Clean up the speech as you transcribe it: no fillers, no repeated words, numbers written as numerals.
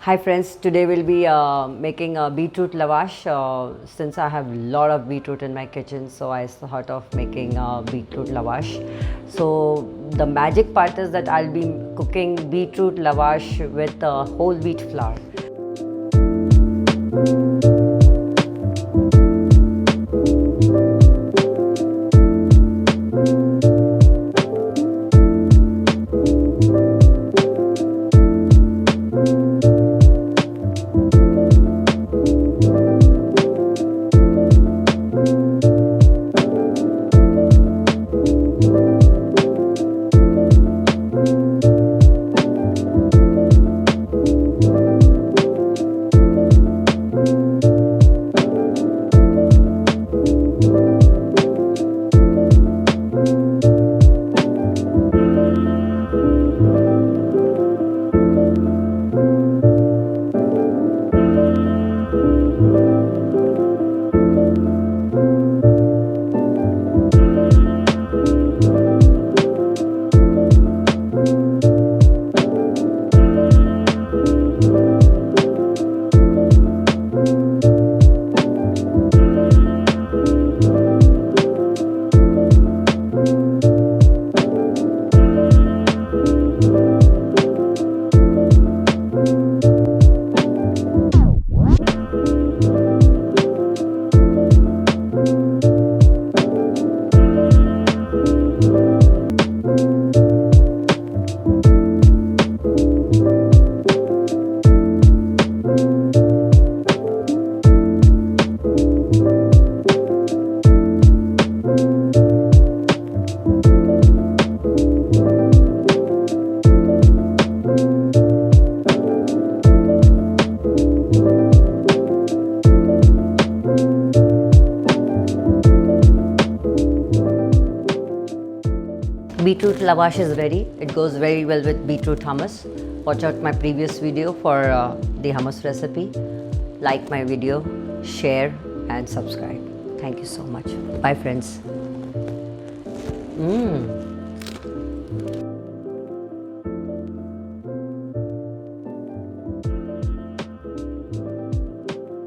Hi friends, today we'll be making a beetroot lavash. Since I have a lot of beetroot in my kitchen, so I thought of making a beetroot lavash. So the magic part is that I'll be cooking beetroot lavash with whole wheat flour. Beetroot lavash is ready. It goes very well with beetroot hummus. Watch out my previous video for the hummus recipe. Like my video, share and subscribe. Thank you so much. Bye friends.